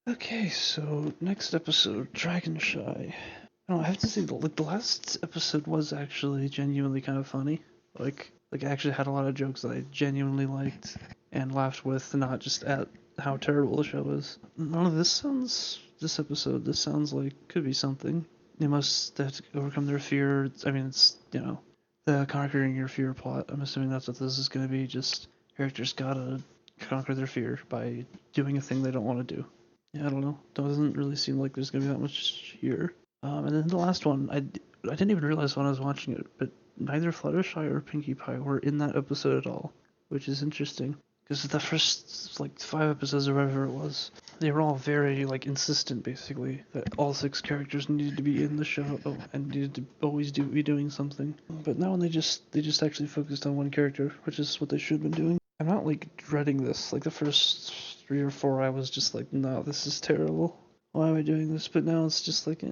Okay, so next episode, Dragonshy. I have to say, the last episode was actually genuinely kind of funny. I actually had a lot of jokes that I genuinely liked and laughed with, not just at how terrible the show is. None of this episode, this sounds like could be something. They must have to overcome their fear. I mean, it's, the conquering your fear plot. I'm assuming that's what this is going to be. Just characters gotta conquer their fear by doing a thing they don't want to do. Yeah, I don't know. Doesn't really seem like there's gonna be that much here. And then the last one, I didn't even realize when I was watching it, but neither Fluttershy or Pinkie Pie were in that episode at all, which is interesting. Because the first, like, 5 episodes or whatever it was, they were all very, like, insistent, basically, that all 6 characters needed to be in the show and needed to always be doing something. But now they just actually focused on one character, which is what they should have been doing. I'm not, like, dreading this. Like, the first 3 or 4, I was just like, no, this is terrible. Why am I doing this? But now it's just like,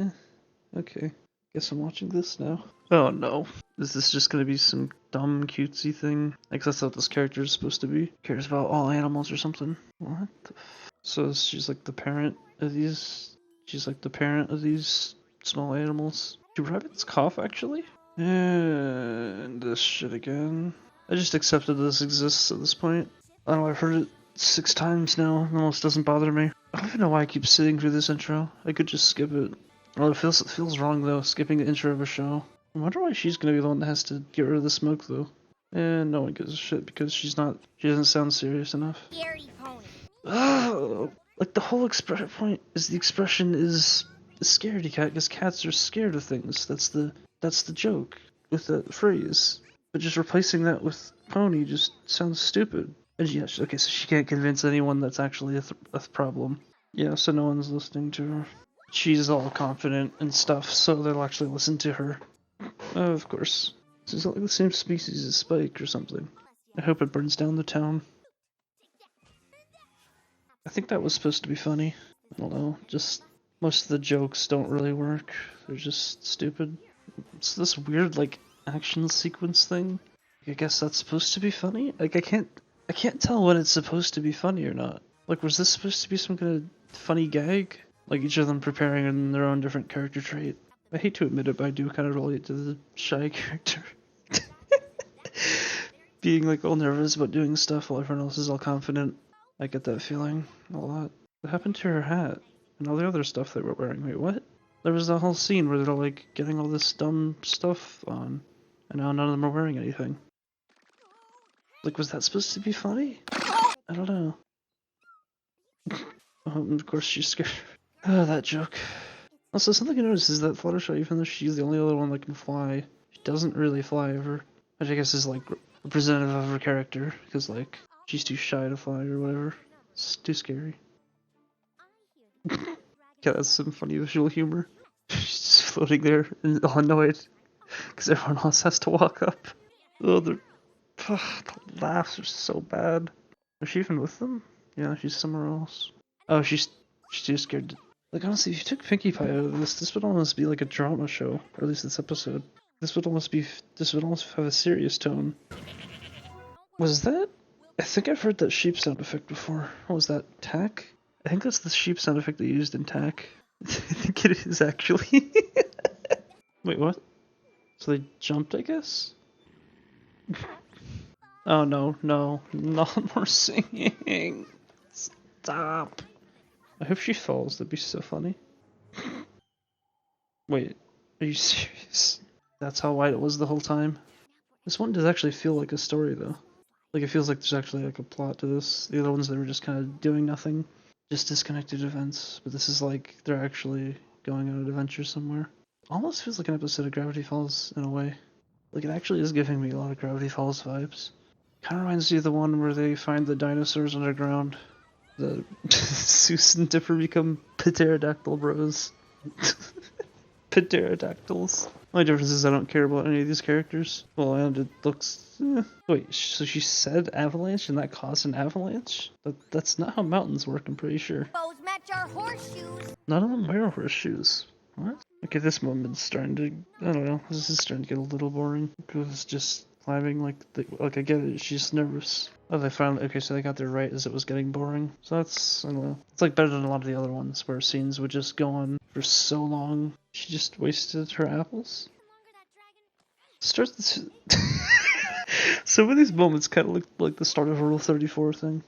okay. Guess I'm watching this now. Oh no. Is this just gonna be some dumb cutesy thing? Like that's what this character is supposed to be? Cares about all animals or something? What the So she's like the parent of these... She's like the parent of these small animals. Do rabbits cough actually? And this shit again. I just accepted this exists at this point. I don't know, I've heard it 6 times now. It almost doesn't bother me. I don't even know why I keep sitting through this intro. I could just skip it. Oh, it feels wrong though, skipping the intro of a show. I wonder why she's gonna be the one that has to get rid of the smoke though. And no one gives a shit because she doesn't sound serious enough. Scary pony. Oh, like the whole point is the expression is a scaredy cat because cats are scared of things. That's the joke with that phrase. But just replacing that with pony just sounds stupid. And yes, okay, so she can't convince anyone that's actually a problem. Yeah, so no one's listening to her. She's all confident and stuff, so they'll actually listen to her. Of course. She's like the same species as Spike or something. I hope it burns down the town. I think that was supposed to be funny. I don't know, just most of the jokes don't really work. They're just stupid. It's this weird, like, action sequence thing. I guess that's supposed to be funny? Like, I can't tell when it's supposed to be funny or not. Like, was this supposed to be some kind of funny gag? Like, each of them preparing in their own different character trait. I hate to admit it, but I do kind of relate to the shy character. Being, like, all nervous about doing stuff while everyone else is all confident. I get that feeling a lot. What happened to her hat? And all the other stuff they were wearing? Wait, what? There was that whole scene where they're, like, getting all this dumb stuff on. And now none of them are wearing anything. Like, was that supposed to be funny? I don't know. Of course she's scared. Oh, that joke. Also, something I noticed is that Fluttershy, even though she's the only other one that can fly, she doesn't really fly ever. Which I guess is, like, representative of her character, because, like, she's too shy to fly or whatever. It's too scary. Yeah, that's some funny visual humor. She's just floating there and all annoyed, because everyone else has to walk up. Oh, the laughs are so bad. Is she even with them? Yeah, she's somewhere else. Oh, she's too scared to... Like, honestly, if you took Pinkie Pie out of this would almost be like a drama show. Or at least this episode. This would almost have a serious tone. Was that? I think I've heard that sheep sound effect before. What was that? Tack? I think that's the sheep sound effect they used in Tack. I think it is, actually. Wait, what? So they jumped, I guess? Oh, no, not more singing. Stop. I hope she falls, that'd be so funny. Wait, are you serious? That's how wide it was the whole time? This one does actually feel like a story, though. Like, it feels like there's actually, like, a plot to this. The other ones, they were just kind of doing nothing. Just disconnected events. But this is like, they're actually going on an adventure somewhere. Almost feels like an episode of Gravity Falls, in a way. Like, it actually is giving me a lot of Gravity Falls vibes. Kind of reminds me of the one where they find the dinosaurs underground. The Zeus and Dipper become pterodactyl bros. Pterodactyls. My difference is I don't care about any of these characters. Well, and it looks... Wait, so she said avalanche and that caused an avalanche? That's not how mountains work, I'm pretty sure. Bows match our horseshoes. None of them wear horseshoes. What? Okay, this moment's starting to... I don't know, this is starting to get a little boring. Because it's just climbing like... I get it, she's nervous. Oh, they finally, okay, so they got there right as it was getting boring. So that's, I don't know. It's like better than a lot of the other ones where scenes would just go on for so long. She just wasted her apples. Starts this. Some of these moments kind of look like the start of a Rule 34 thing.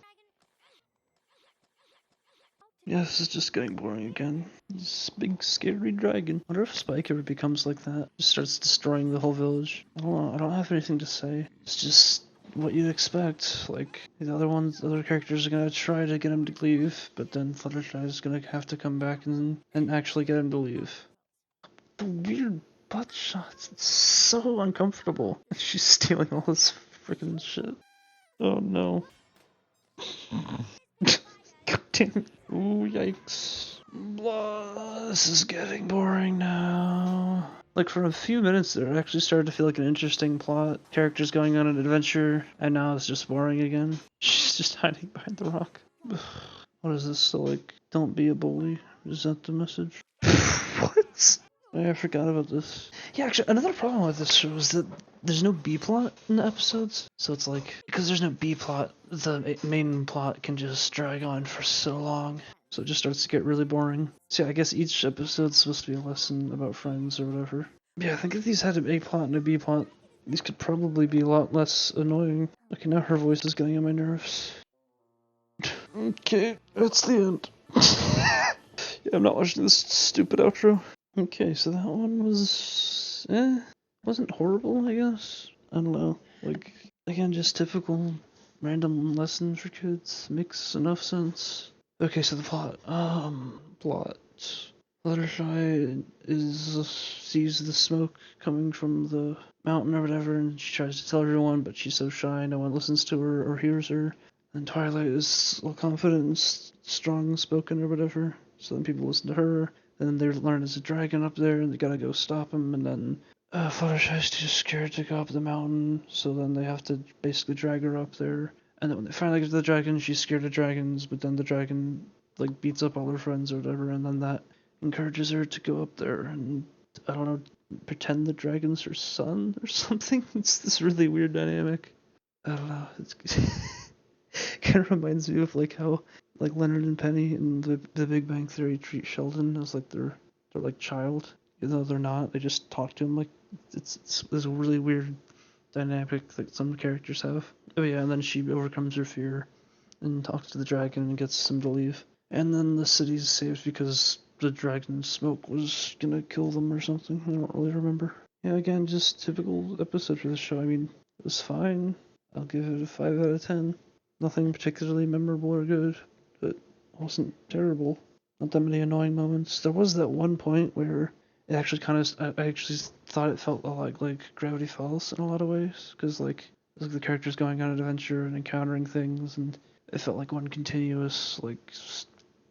Yeah, this is just getting boring again. This big scary dragon. I wonder if Spike ever becomes like that. Just starts destroying the whole village. I don't know, I don't have anything to say. It's just what you'd expect. Like, the other characters are gonna try to get him to leave, but then Fluttershy is gonna have to come back and actually get him to leave. The weird butt shots, it's so uncomfortable. She's stealing all this freaking shit. Oh no. God damn it. Ooh, yikes. Blah, this is getting boring now. Like, for a few minutes there, it actually started to feel like an interesting plot. Characters going on an adventure, and now it's just boring again. She's just hiding behind the rock. What is this? So, like, don't be a bully? Is that the message? What? I forgot about this. Yeah, actually, another problem with this show is that there's no B plot in the episodes. So it's like, because there's no B plot, the main plot can just drag on for so long. So it just starts to get really boring. So yeah, I guess each episode's supposed to be a lesson about friends or whatever. Yeah, I think if these had an A plot and a B plot, these could probably be a lot less annoying. Okay, now her voice is getting on my nerves. Okay, that's the end. Yeah, I'm not watching this stupid outro. Okay, so that one was, wasn't horrible, I guess. I don't know. Like, again, just typical random lesson for kids. Makes enough sense. Okay, so the plot. Fluttershy sees the smoke coming from the mountain or whatever, and she tries to tell everyone, but she's so shy, no one listens to her or hears her. And Twilight is all confident and strong-spoken or whatever, so then people listen to her. And then they learn there's a dragon up there, and they gotta go stop him. And then Fluttershy's too scared to go up the mountain, so then they have to basically drag her up there. And then when they finally get to the dragon, she's scared of dragons, but then the dragon like beats up all her friends or whatever, and then that encourages her to go up there and, I don't know, pretend the dragon's her son or something. It's this really weird dynamic. I don't know. It's kind of reminds me of like how like Leonard and Penny in the Big Bang Theory treat Sheldon as like their like child, even though they're not. They just talk to him like it's this really weird dynamic that some characters have. Oh yeah, and then she overcomes her fear and talks to the dragon and gets him to leave. And then the city's saved because the dragon smoke was gonna kill them or something. I don't really remember. Yeah, again, just typical episode for the show. I mean, it was fine. I'll give it a 5 out of 10. Nothing particularly memorable or good, but it wasn't terrible. Not that many annoying moments. There was that one point where it actually kind of, I actually thought it felt a lot like Gravity Falls in a lot of ways, because like, it was like the characters going on an adventure and encountering things, and it felt like one continuous like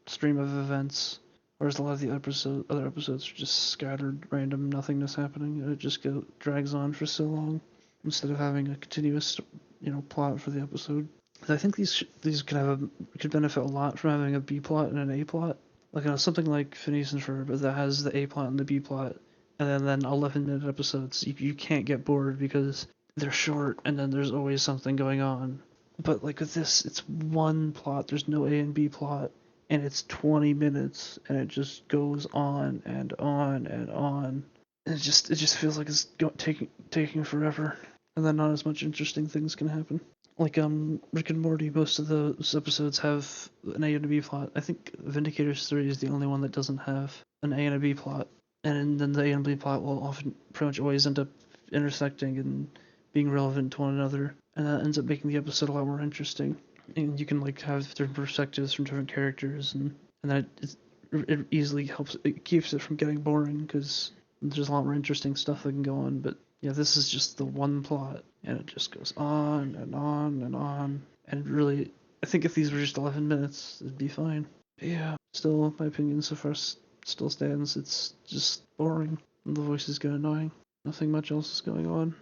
stream of events. Whereas a lot of the other episodes are just scattered, random nothingness happening, and it just drags on for so long instead of having a continuous, plot for the episode. I think these could benefit a lot from having a B plot and an A plot. Like something like Phineas and Ferb that has the A plot and the B plot, and then 11-minute episodes. You can't get bored because they're short, and then there's always something going on. But like with this, it's one plot. There's no A and B plot, and it's 20 minutes, and it just goes on and on and on. And it just feels like it's taking forever, and then not as much interesting things can happen. Like Rick and Morty, most of those episodes have an A and a B plot. I think Vindicators 3 is the only one that doesn't have an A and a B plot, and then the A and B plot will often pretty much always end up intersecting and being relevant to one another, and that ends up making the episode a lot more interesting. And you can like have different perspectives from different characters, and that it easily helps. It keeps it from getting boring because there's a lot more interesting stuff that can go on. But yeah, this is just the one plot, and it just goes on and on and on. And really, I think if these were just 11 minutes, it'd be fine. But yeah, still, my opinion so far still stands. It's just boring, and the voices get annoying. Nothing much else is going on.